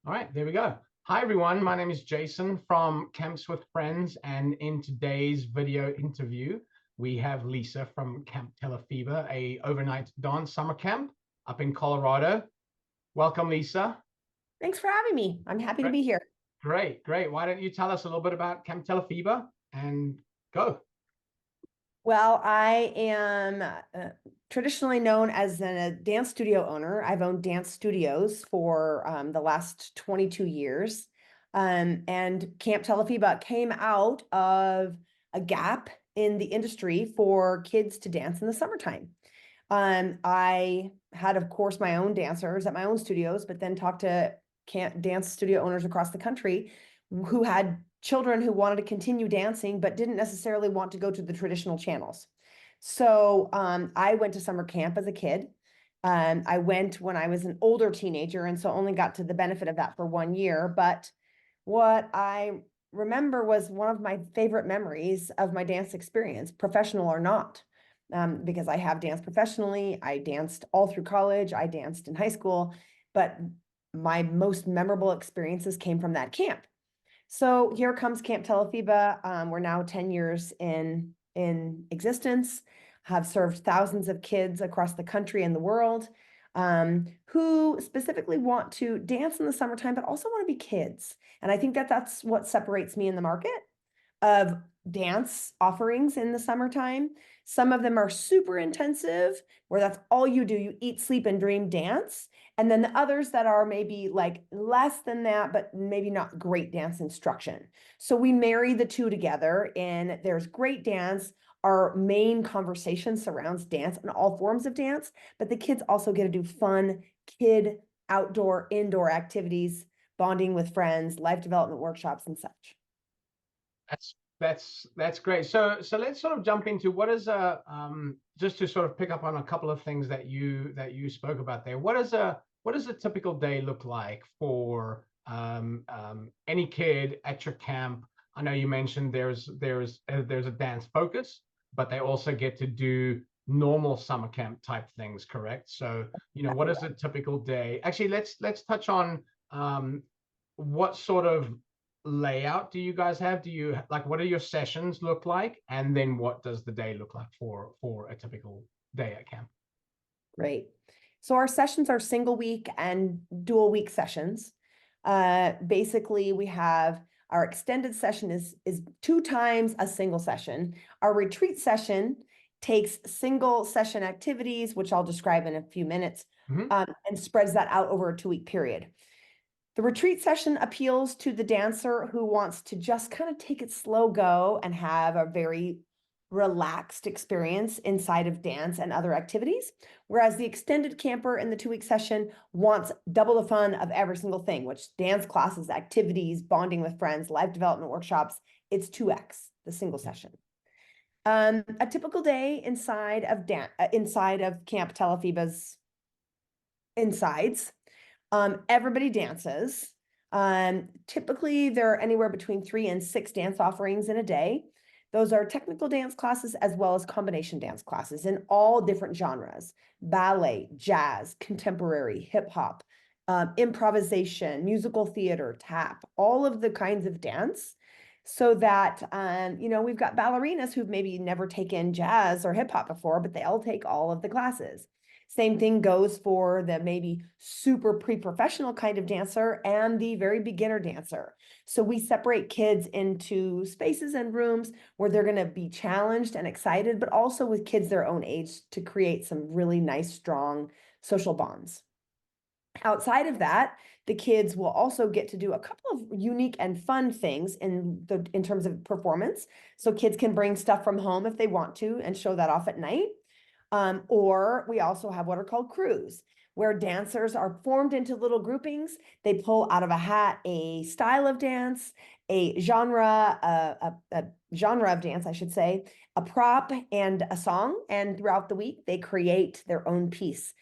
All right, there we go. Hi, everyone. My name is Jason from Camps with Friends. And in today's video interview, we have Lisa from Camp Telaphiba, a overnight dance summer camp up in Colorado. Welcome, Lisa. Thanks for having me. I'm happy to Great, be here. great, great. Why don't you tell us a little bit about Camp Telaphiba and go? Well, I am traditionally known as a dance studio owner. I've owned dance studios for the last 22 years. And Camp Telaphiba came out of a gap in the industry for kids to dance in the summertime. I had, of course, my own dancers at my own studios, but then talked to camp dance studio owners across the country who had children who wanted to continue dancing, but didn't necessarily want to go to the traditional channels. So I went to summer camp as a kid. I went when I was an older teenager, and so only got to the benefit of that for 1 year. But what I remember was one of my favorite memories of my dance experience, professional or not, because I have danced professionally. I danced all through college. I danced in high school, but my most memorable experiences came from that camp. So here comes Camp Telaphiba. We're now 10 years in existence, have served thousands of kids across the country and the world, who specifically want to dance in the summertime, but also want to be kids. And I think that that's what separates me in the market of dance offerings in the summertime. Some of them are super intensive, where that's all you do. You eat, sleep, and dream dance. And then the others that are maybe like less than that, but maybe not great dance instruction. So we marry the two together, and there's great dance. Our main conversation surrounds dance and all forms of dance, but the kids also get to do fun kid outdoor, indoor activities, bonding with friends, life development workshops, and such. That's great. So let's sort of jump into what is a just to sort of pick up on a couple of things that you spoke about there. What does a typical day look like for any kid at your camp? I know you mentioned there's a dance focus, but they also get to do normal summer camp type things, correct? So, what Exactly is right. a typical day? Actually, let's touch on what sort of layout do you guys have? Do you like what do your sessions look like? And then what does the day look like for a typical day at camp? Great. So our sessions are single week and dual week sessions. Basically, we have our extended session is 2 times a single session. Our retreat session takes single session activities, which I'll describe in a few minutes, Hmm. and spreads that out over a 2 week period. The retreat session appeals to the dancer who wants to just kind of take it slow go and have a very relaxed experience inside of dance and other activities. Whereas the extended camper in the 2 week session wants double the fun of every single thing, which dance classes, activities, bonding with friends, life development workshops. It's 2x the single session. A typical day inside of Camp Telaphiba's insides. Everybody dances. Typically, there are anywhere between 3 and 6 dance offerings in a day. Those are technical dance classes as well as combination dance classes in all different genres: ballet, jazz, contemporary, hip hop, improvisation, musical theater, tap, all of the kinds of dance. So that, we've got ballerinas who've maybe never taken jazz or hip hop before, but they'll take all of the classes. Same thing goes for the maybe super pre-professional kind of dancer and the very beginner dancer. So we separate kids into spaces and rooms where they're going to be challenged and excited, but also with kids their own age to create some really nice, strong social bonds. Outside of that, the kids will also get to do a couple of unique and fun things in terms of performance. So kids can bring stuff from home if they want to and show that off at night. Or we also have what are called crews, where dancers are formed into little groupings. They pull out of a hat a style of dance, a genre, a genre of dance, I should say, a prop and a song. And throughout the week, they create their own piece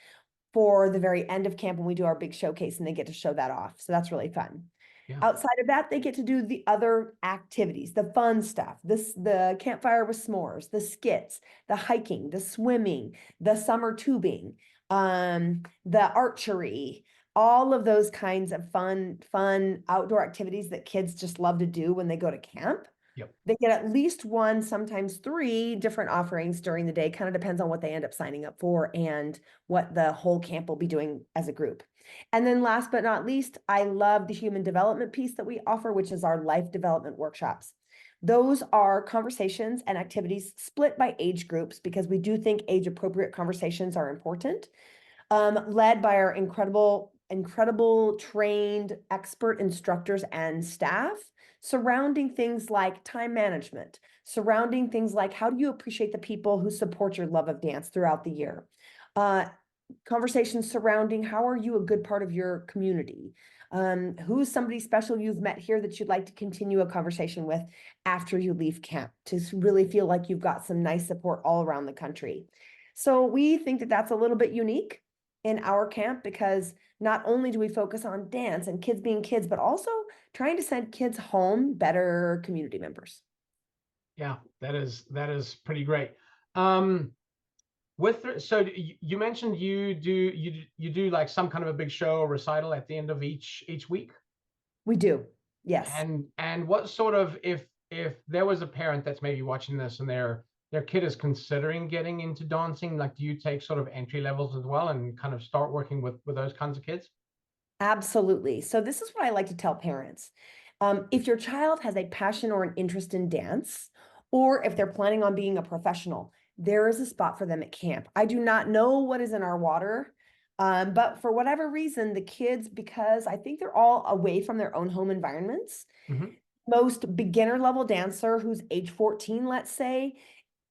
for the very end of camp when we do our big showcase, and they get to show that off. So that's really fun. Yeah. Outside of that, they get to do the other activities, the fun stuff, the campfire with s'mores, the skits, the hiking, the swimming, the summer tubing, the archery, all of those kinds of fun outdoor activities that kids just love to do when they go to camp. Yep. They get at least one, sometimes three different offerings during the day. Kind of depends on what they end up signing up for and what the whole camp will be doing as a group. And then last but not least, I love the human development piece that we offer, which is our life development workshops. Those are conversations and activities split by age groups because we do think age appropriate conversations are important, led by our incredible trained expert instructors and staff, surrounding things like time management, surrounding things like how do you appreciate the people who support your love of dance throughout the year, conversations surrounding how are you a good part of your community, who's somebody special you've met here that you'd like to continue a conversation with after you leave camp to really feel like you've got some nice support all around the country. So we think that that's a little bit unique in our camp because not only do we focus on dance and kids being kids, but also trying to send kids home better community members. Yeah, that is pretty great. So you mentioned you do like some kind of a big show or recital at the end of each week. We do, yes. And what sort of, if there was a parent that's maybe watching this and their kid is considering getting into dancing, like do you take sort of entry levels as well and kind of start working with those kinds of kids? Absolutely. So this is what I like to tell parents. If your child has a passion or an interest in dance, or if they're planning on being a professional, there is a spot for them at camp. I do not know what is in our water, but for whatever reason, the kids, because I think they're all away from their own home environments, most beginner level dancer who's age 14, let's say,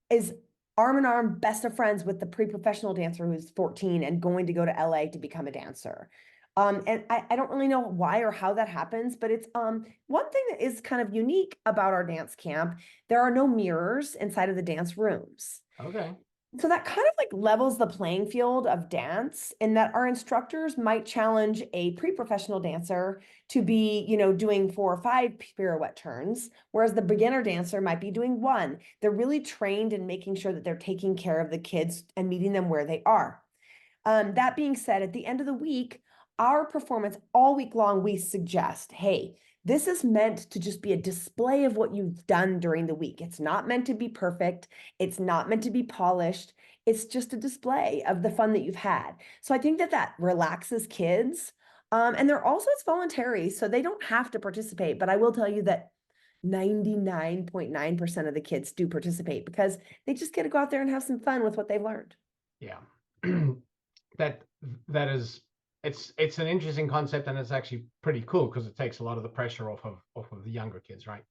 is arm in arm, best of friends with the pre-professional dancer who's 14 and going to go to LA to become a dancer. And I don't really know why or how that happens, but it's one thing that is kind of unique about our dance camp. There are no mirrors inside of the dance rooms. Okay. So that kind of like levels the playing field of dance in that our instructors might challenge a pre-professional dancer to be, doing 4 or 5 pirouette turns, whereas the beginner dancer might be doing 1. They're really trained in making sure that they're taking care of the kids and meeting them where they are. That being said, at the end of the week, our performance all week long, we suggest, hey, this is meant to just be a display of what you've done during the week. It's not meant to be perfect. It's not meant to be polished. It's just a display of the fun that you've had. So I think that relaxes kids. And it's voluntary, so they don't have to participate. But I will tell you that 99.9% of the kids do participate because they just get to go out there and have some fun with what they've learned. Yeah. that is, it's an interesting concept, and it's actually pretty cool because it takes a lot of the pressure off of the younger kids, right?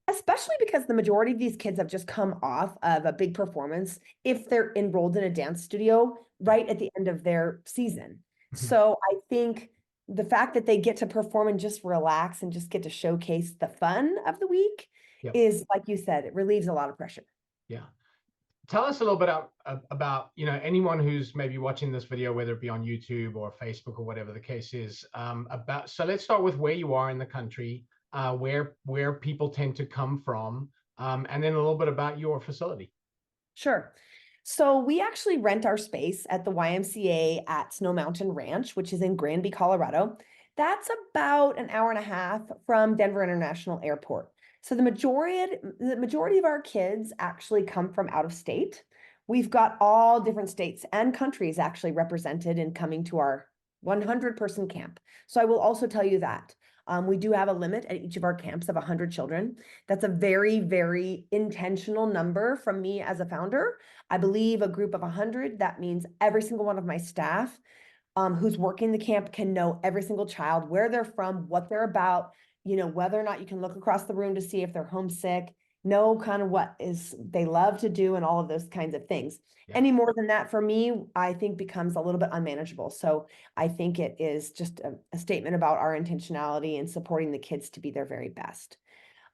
Especially because the majority of these kids have just come off of a big performance if they're enrolled in a dance studio right at the end of their season. So I think the fact that they get to perform and just relax and just get to showcase the fun of the week is, like you said, it relieves a lot of pressure. Yeah. Tell us a little bit about anyone who's maybe watching this video, whether it be on YouTube or Facebook or whatever the case is, so let's start with where you are in the country, where people tend to come from, and then a little bit about your facility. Sure. So we actually rent our space at the YMCA at Snow Mountain Ranch, which is in Granby, Colorado. That's about an hour and a half from Denver International Airport. So the majority of our kids actually come from out of state. We've got all different states and countries actually represented in coming to our 100-person camp. So I will also tell you that. We do have a limit at each of our camps of 100 children. That's a very, very intentional number from me as a founder. I believe a group of 100, that means every single one of my staff who's working the camp can know every single child, where they're from, what they're about, whether or not you can look across the room to see if they're homesick, know kind of what is they love to do and all of those kinds of things. Yeah. Any more than that for me, I think becomes a little bit unmanageable. So I think it is just a statement about our intentionality and supporting the kids to be their very best.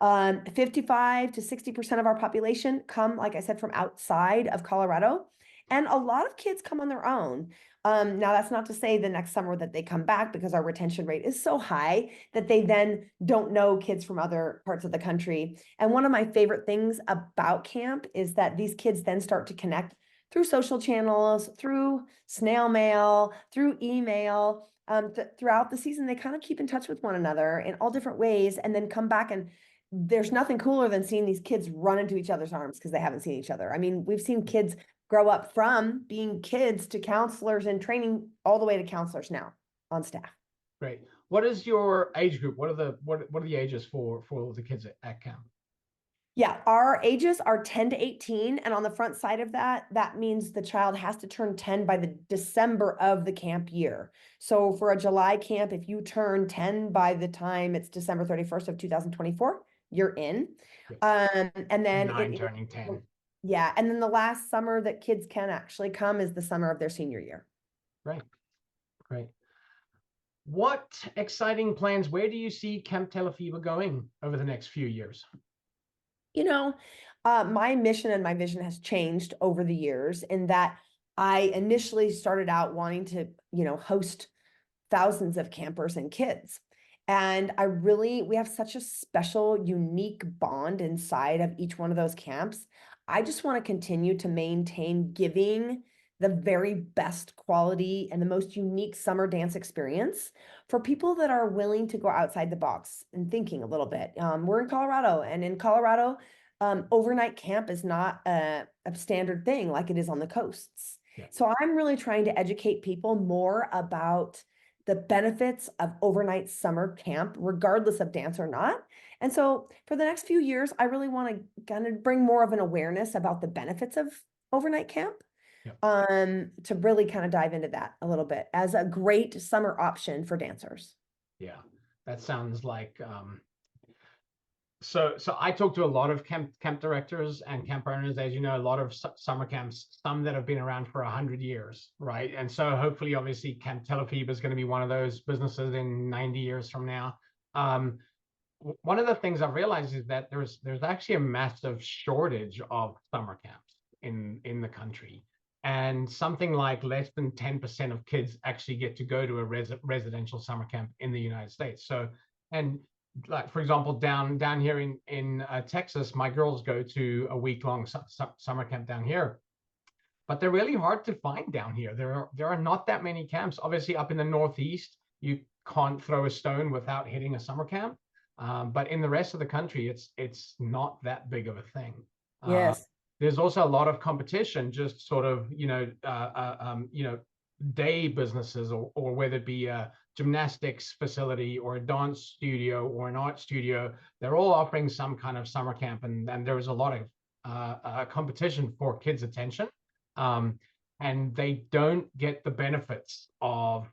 55 to 60% of our population come, like I said, from outside of Colorado. And a lot of kids come on their own. Now, that's not to say the next summer that they come back because our retention rate is so high that they then don't know kids from other parts of the country. And one of my favorite things about camp is that these kids then start to connect through social channels, through snail mail, through email. Throughout the season, they kind of keep in touch with one another in all different ways, and then come back, and there's nothing cooler than seeing these kids run into each other's arms because they haven't seen each other. I mean, we've seen kids grow up from being kids to counselors and training all the way to counselors now on staff. Great. What is your age group? What are the ages for the kids at camp? Yeah, our ages are 10 to 18. And on the front side of that, that means the child has to turn 10 by the December of the camp year. So for a July camp, if you turn 10 by the time it's December 31st of 2024, you're in. And then 9 turning 10. Yeah. And then the last summer that kids can actually come is the summer of their senior year. Right. Great. What exciting plans, where do you see Camp Telaphiba going over the next few years? You know, my mission and my vision has changed over the years in that I initially started out wanting to, host thousands of campers and kids. And we have such a special, unique bond inside of each one of those camps. I just want to continue to maintain giving the very best quality and the most unique summer dance experience for people that are willing to go outside the box and thinking a little bit. We're in Colorado, and in Colorado, overnight camp is not a standard thing like it is on the coasts. Yeah. So I'm really trying to educate people more about the benefits of overnight summer camp, regardless of dance or not. And so for the next few years, I really want to kind of bring more of an awareness about the benefits of overnight camp. To really kind of dive into that a little bit as a great summer option for dancers. Yeah, that sounds like so I talk to a lot of camp directors and camp owners, as you know, a lot of summer camps, some that have been around for 100 years, right? And so hopefully, obviously, Camp Telaphiba is going to be one of those businesses in 90 years from now. One of the things I've realized is that there's actually a massive shortage of summer camps in the country. And something like less than 10% of kids actually get to go to a residential summer camp in the United States. So, and like, for example, down here in Texas, my girls go to a week-long summer camp down here, but they're really hard to find down here. There are not that many camps. Obviously, up in the Northeast, you can't throw a stone without hitting a summer camp. But in the rest of the country, it's not that big of a thing. Yes. There's also a lot of competition, just sort of, day businesses, or whether it be a gymnastics facility or a dance studio or an art studio, they're all offering some kind of summer camp, and there's a lot of competition for kids' attention, and they don't get the benefits of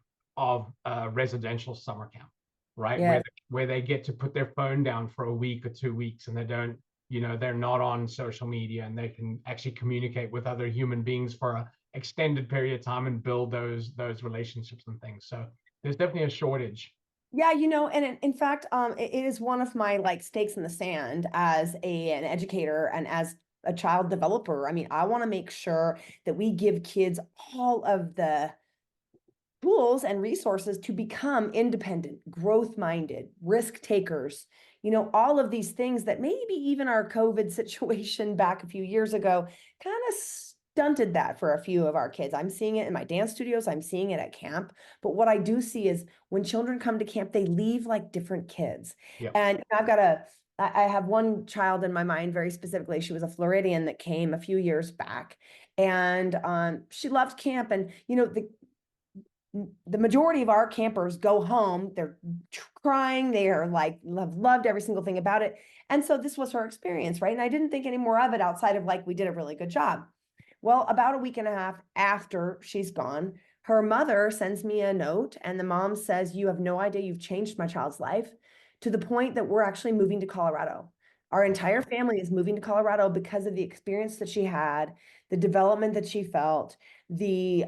a residential summer camp, right? Yes. Where they get to put their phone down for a week or 2 weeks, and they don't, they're not on social media, and they can actually communicate with other human beings for an extended period of time and build those relationships and things. So there's definitely a shortage. Yeah, and in fact, it is one of my like stakes in the sand as an educator and as a child developer. I mean, I want to make sure that we give kids all of the tools and resources to become independent, growth-minded, risk takers, all of these things that maybe even our COVID situation back a few years ago kind of stunted that for a few of our kids. I'm seeing it in my dance studios. I'm seeing it at camp. But what I do see is when children come to camp, they leave like different kids. Yep. And I have one child in my mind very specifically. She was a Floridian that came a few years back, and she loved camp. And, the majority of our campers go home, they're crying, they are like, loved every single thing about it. And so this was her experience, right? And I didn't think any more of it outside of like, we did a really good job. Well, about a week and a half after she's gone, her mother sends me a note, and the mom says, "You have no idea, you've changed my child's life to the point that we're actually moving to Colorado. Our entire family is moving to Colorado because of the experience that she had, the development that she felt, the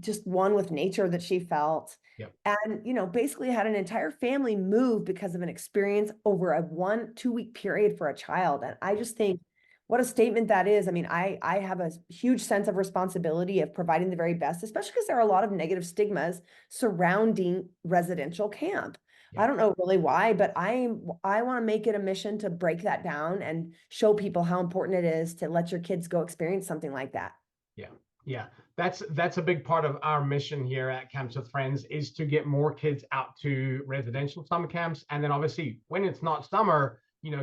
just one with nature that she felt." Yep. And, basically had an entire family move because of an experience over a 1-2 week period for a child. And I just think what a statement that is. I mean, I have a huge sense of responsibility of providing the very best, especially because there are a lot of negative stigmas surrounding residential camp. Yeah. I don't know really why, but I want to make it a mission to break that down and show people how important it is to let your kids go experience something like that. Yeah, that's a big part of our mission here at Camps with Friends, is to get more kids out to residential summer camps, and then obviously when it's not summer,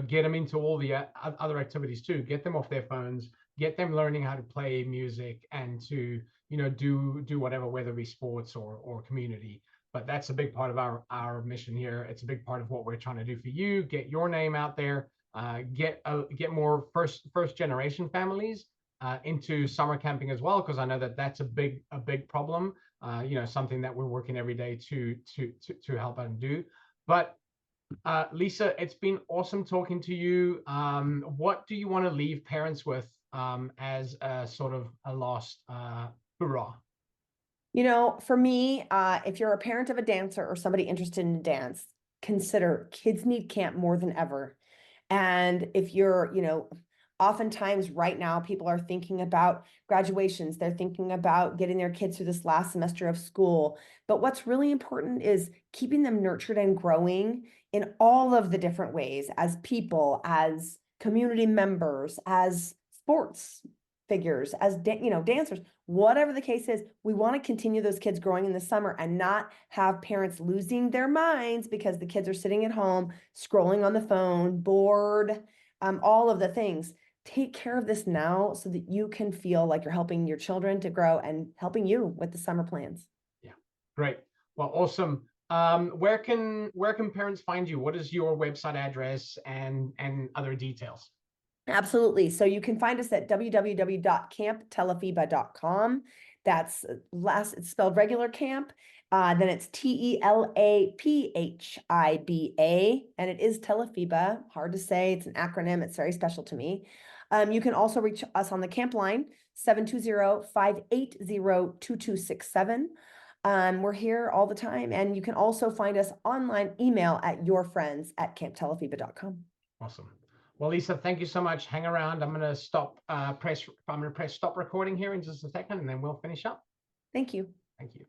get them into all the other activities too. Get them off their phones, get them learning how to play music, and to do whatever, whether it be sports or community. But that's a big part of our mission here. It's a big part of what we're trying to do for you. Get your name out there. Get more first generation families into summer camping as well, because I know that that's a big problem. Something that we're working every day to help and do. But Lisa, it's been awesome talking to you. What do you want to leave parents with as a sort of a last hurrah? For me, if you're a parent of a dancer or somebody interested in dance, consider kids need camp more than ever. And if you're, oftentimes right now people are thinking about graduations, they're thinking about getting their kids through this last semester of school. But what's really important is keeping them nurtured and growing in all of the different ways, as people, as community members, as sports figures, as dancers, whatever the case is. We want to continue those kids growing in the summer and not have parents losing their minds because the kids are sitting at home scrolling on the phone, bored, all of the things. Take care of this now so that you can feel like you're helping your children to grow and helping you with the summer plans. Yeah, great. Well, awesome. Where can parents find you? What is your website address and other details? Absolutely. So you can find us at www.camptelaphiba.com. That's it's spelled regular camp. Then it's TELAPHIBA, and it is Telaphiba. Hard to say. It's an acronym. It's very special to me. You can also reach us on the camp line, 720-580-2267. We're here all the time. And you can also find us online email at yourfriends@camptelaphiba.com. Awesome. Well, Lisa, thank you so much. Hang around. I'm going to press stop recording here in just a second, and then we'll finish up. Thank you. Thank you.